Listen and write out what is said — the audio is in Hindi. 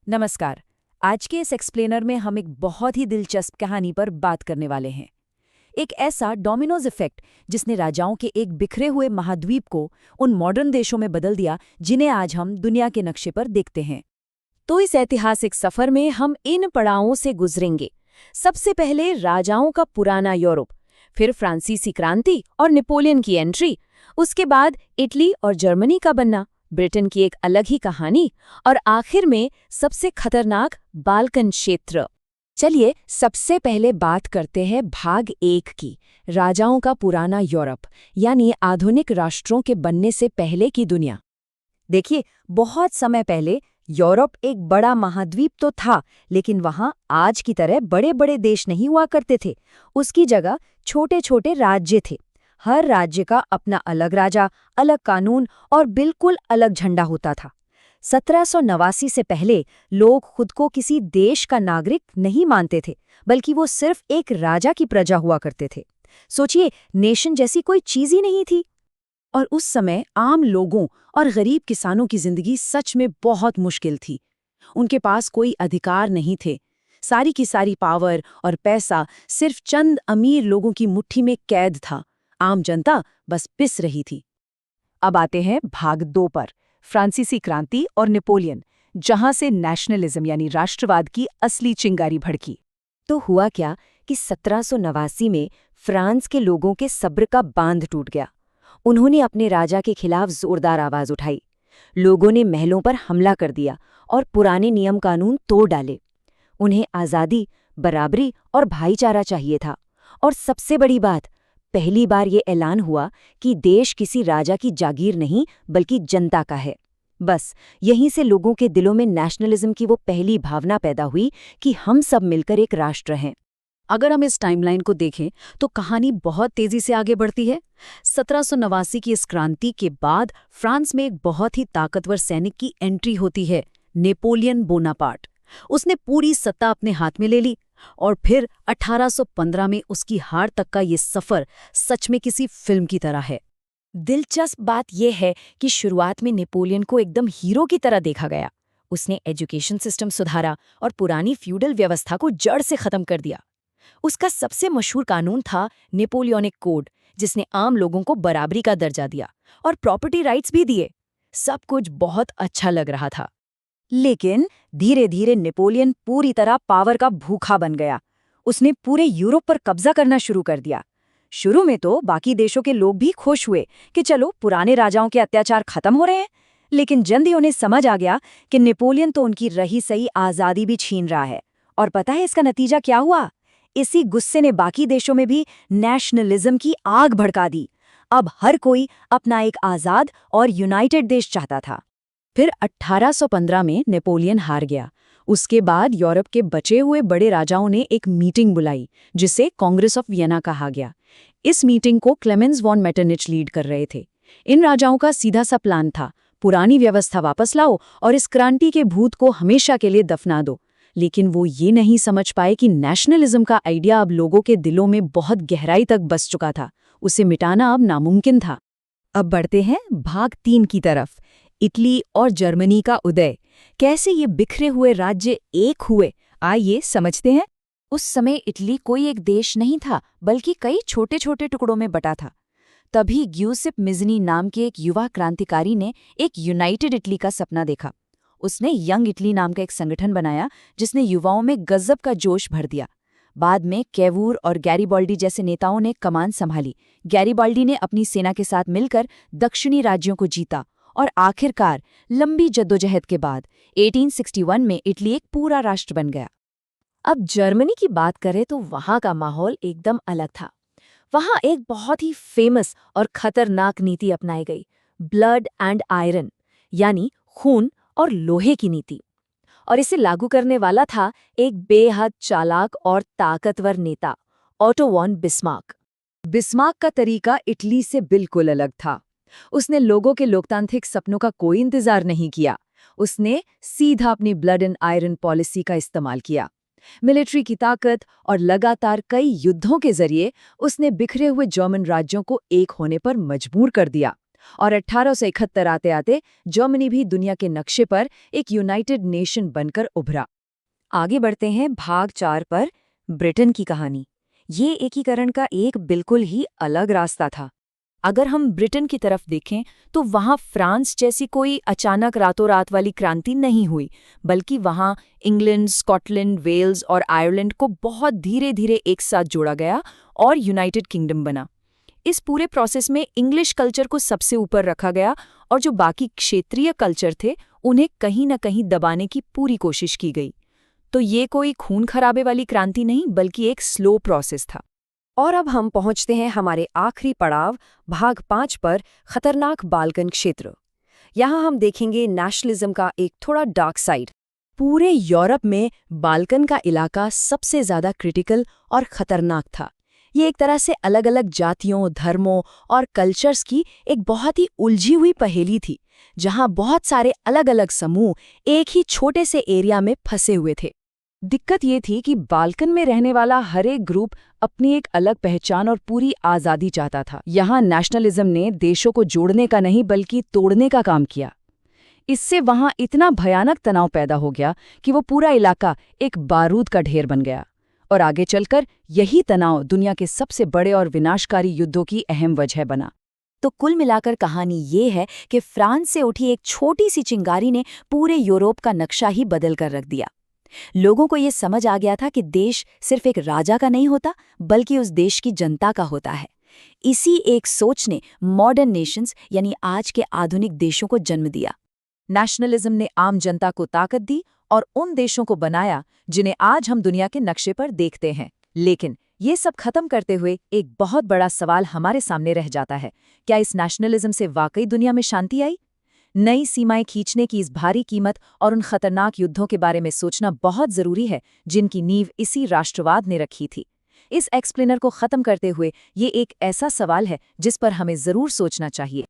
नमस्कार। आज के इस एक्सप्लेनर में हम एक बहुत ही दिलचस्प कहानी पर बात करने वाले हैं। एक ऐसा डोमिनोज इफेक्ट जिसने राजाओं के एक बिखरे हुए महाद्वीप को उन मॉडर्न देशों में बदल दिया जिन्हें आज हम दुनिया के नक्शे पर देखते हैं। तो इस ऐतिहासिक सफर में हम इन पड़ावों से गुजरेंगे। सबसे पहले राजाओं का पुराना यूरोप, फिर फ्रांसीसी क्रांति और नेपोलियन की एंट्री, उसके बाद इटली और जर्मनी का बनना, ब्रिटेन की एक अलग ही कहानी, और आखिर में सबसे खतरनाक बाल्कन क्षेत्र। चलिए सबसे पहले बात करते हैं भाग 1 की, राजाओं का पुराना यूरोप, यानी आधुनिक राष्ट्रों के बनने से पहले की दुनिया। देखिए, बहुत समय पहले यूरोप एक बड़ा महाद्वीप तो था, लेकिन वहाँ आज की तरह बड़े बड़े देश नहीं हुआ करते थे। उसकी जगह छोटे छोटे राज्य थे। हर राज्य का अपना अलग राजा, अलग कानून और बिल्कुल अलग झंडा होता था। 1789 से पहले लोग खुद को किसी देश का नागरिक नहीं मानते थे, बल्कि वो सिर्फ एक राजा की प्रजा हुआ करते थे। सोचिए, नेशन जैसी कोई चीज ही नहीं थी। और उस समय आम लोगों और गरीब किसानों की जिंदगी सच में बहुत मुश्किल थी। उनके पास कोई अधिकार नहीं थे। सारी की सारी पावर और पैसा सिर्फ चंद अमीर लोगों की मुट्ठी में कैद था। आम जनता बस पिस रही थी। अब आते हैं भाग 2 पर, फ्रांसीसी क्रांति और नेपोलियन, जहां से नेशनलिज्म यानी राष्ट्रवाद की असली चिंगारी भड़की। तो हुआ क्या कि 1789 में फ्रांस के लोगों के सब्र का बांध टूट गया। उन्होंने अपने राजा के खिलाफ जोरदार आवाज उठाई। लोगों ने महलों पर हमला कर दिया और पुराने नियम कानून तोड़ डाले। उन्हें आज़ादी, बराबरी और भाईचारा चाहिए था। और सबसे बड़ी बात, पहली बार ये ऐलान हुआ कि देश किसी राजा की जागीर नहीं बल्कि जनता का है। बस यहीं से लोगों के दिलों में नेशनलिज्म की वो पहली भावना पैदा हुई कि हम सब मिलकर एक राष्ट्र हैं। अगर हम इस टाइमलाइन को देखें तो कहानी बहुत तेजी से आगे बढ़ती है। 1789 की इस क्रांति के बाद फ्रांस में एक बहुत ही ताकतवर सैनिक की एंट्री होती है, नेपोलियन बोनापार्ट। उसने पूरी सत्ता अपने हाथ में ले ली और फिर 1815 में उसकी हार तक का ये सफर सच में किसी फिल्म की तरह है। दिलचस्प बात यह है कि शुरुआत में नेपोलियन को एकदम हीरो की तरह देखा गया। उसने एजुकेशन सिस्टम सुधारा और पुरानी फ्यूडल व्यवस्था को जड़ से खत्म कर दिया। उसका सबसे मशहूर कानून था नेपोलियनिक कोड, जिसने आम लोगों को बराबरी का दर्जा दिया और प्रॉपर्टी राइट्स भी दिए। सब कुछ बहुत अच्छा लग रहा था। लेकिन धीरे धीरे नेपोलियन पूरी तरह पावर का भूखा बन गया। उसने पूरे यूरोप पर कब्जा करना शुरू कर दिया। शुरू में तो बाकी देशों के लोग भी खुश हुए कि चलो पुराने राजाओं के अत्याचार खत्म हो रहे हैं, लेकिन जल्दी उन्हें समझ आ गया कि नेपोलियन तो उनकी रही सही आज़ादी भी छीन रहा है। और पता है इसका नतीजा क्या हुआ? इसी गुस्से ने बाकी देशों में भी नेशनलिज्म की आग भड़का दी। अब हर कोई अपना एक आज़ाद और यूनाइटेड देश चाहता था। फिर 1815 में नेपोलियन हार गया। उसके बाद यूरोप के बचे हुए बड़े राजाओं ने एक मीटिंग बुलाई, जिसे कांग्रेस ऑफ वियना कहा गया। इस मीटिंग को क्लेमेंस वॉन मेटरनिच लीड कर रहे थे। इन राजाओं का सीधा सा प्लान था, पुरानी व्यवस्था वापस लाओ और इस क्रांति के भूत को हमेशा के लिए दफना दो। लेकिन वो ये नहीं समझ पाए कि नेशनलिज्म का आइडिया अब लोगों के दिलों में बहुत गहराई तक बस चुका था। उसे मिटाना अब नामुमकिन था। अब बढ़ते हैं भाग 3 की तरफ, इटली और जर्मनी का उदय। कैसे ये बिखरे हुए राज्य एक हुए, आइए समझते हैं। उस समय इटली कोई एक देश नहीं था, बल्कि कई छोटे छोटे टुकड़ों में बटा था। तभी ग्यूसेप मिज़नी नाम के एक युवा क्रांतिकारी ने एक यूनाइटेड इटली का सपना देखा। उसने यंग इटली नाम का एक संगठन बनाया, जिसने युवाओं में गजब का जोश भर दिया। बाद में कैवूर और गैरिबाल्डी जैसे नेताओं ने कमान संभाली। गैरिबाल्डी ने अपनी सेना के साथ मिलकर दक्षिणी राज्यों को जीता और आखिरकार लंबी जद्दोजहद के बाद 1861 में इटली एक पूरा राष्ट्र बन गया। अब जर्मनी की बात करें तो वहाँ का माहौल एकदम अलग था। वहाँ एक बहुत ही फेमस और खतरनाक नीति अपनाई गई, ब्लड एंड आयरन, यानी खून और लोहे की नीति। और इसे लागू करने वाला था एक बेहद चालाक और ताकतवर नेता, ओटो वॉन बिस्मार्क। बिस्मार्क का तरीका इटली से बिल्कुल अलग था। उसने लोगों के लोकतांत्रिक सपनों का कोई इंतजार नहीं किया। उसने सीधा अपनी ब्लड एंड आयरन पॉलिसी का इस्तेमाल किया। मिलिट्री की ताकत और लगातार कई युद्धों के जरिए उसने बिखरे हुए जर्मन राज्यों को एक होने पर मजबूर कर दिया। और 1871 आते आते जर्मनी भी दुनिया के नक्शे पर एक यूनाइटेड नेशन बनकर उभरा। आगे बढ़ते हैं भाग 4 पर, ब्रिटेन की कहानी। ये एकीकरण का एक बिल्कुल ही अलग रास्ता था। अगर हम ब्रिटेन की तरफ देखें तो वहाँ फ्रांस जैसी कोई अचानक रातों रात वाली क्रांति नहीं हुई, बल्कि वहाँ इंग्लैंड, स्कॉटलैंड, वेल्स और आयरलैंड को बहुत धीरे धीरे एक साथ जोड़ा गया और यूनाइटेड किंगडम बना। इस पूरे प्रोसेस में इंग्लिश कल्चर को सबसे ऊपर रखा गया और जो बाकी क्षेत्रीय कल्चर थे उन्हें कहीं न कहीं दबाने की पूरी कोशिश की गई। तो ये कोई खून खराबे वाली क्रांति नहीं, बल्कि एक स्लो प्रोसेस था। और अब हम पहुंचते हैं हमारे आखिरी पड़ाव, भाग 5 पर, खतरनाक बाल्कन क्षेत्र। यहाँ हम देखेंगे नेशनलिज्म का एक थोड़ा डार्क साइड। पूरे यूरोप में बाल्कन का इलाका सबसे ज़्यादा क्रिटिकल और खतरनाक था। ये एक तरह से अलग अलग जातियों, धर्मों और कल्चर्स की एक बहुत ही उलझी हुई पहेली थी, जहाँ बहुत सारे अलग अलग समूह एक ही छोटे से एरिया में फंसे हुए थे। दिक्कत ये थी कि बाल्कन में रहने वाला हर एक ग्रुप अपनी एक अलग पहचान और पूरी आज़ादी चाहता था। यहाँ नेशनलिज्म ने देशों को जोड़ने का नहीं बल्कि तोड़ने का काम किया। इससे वहाँ इतना भयानक तनाव पैदा हो गया कि वो पूरा इलाका एक बारूद का ढेर बन गया। और आगे चलकर यही तनाव दुनिया के सबसे बड़े और विनाशकारी युद्धों की अहम वजह बना। तो कुल मिलाकर कहानी ये है कि फ्रांस से उठी एक छोटी सी चिंगारी ने पूरे यूरोप का नक्शा ही बदल कर रख दिया। लोगों को ये समझ आ गया था कि देश सिर्फ एक राजा का नहीं होता, बल्कि उस देश की जनता का होता है। इसी एक सोच ने मॉडर्न नेशंस यानी आज के आधुनिक देशों को जन्म दिया। नेशनलिज्म ने आम जनता को ताकत दी और उन देशों को बनाया जिन्हें आज हम दुनिया के नक्शे पर देखते हैं। लेकिन ये सब खत्म करते हुए एक बहुत बड़ा सवाल हमारे सामने रह जाता है, क्या इस नेशनलिज्म से वाकई दुनिया में शांति आई? नई सीमाएं खींचने की इस भारी कीमत और उन खतरनाक युद्धों के बारे में सोचना बहुत जरूरी है जिनकी नींव इसी राष्ट्रवाद ने रखी थी। इस एक्सप्लेनर को खत्म करते हुए ये एक ऐसा सवाल है जिस पर हमें जरूर सोचना चाहिए।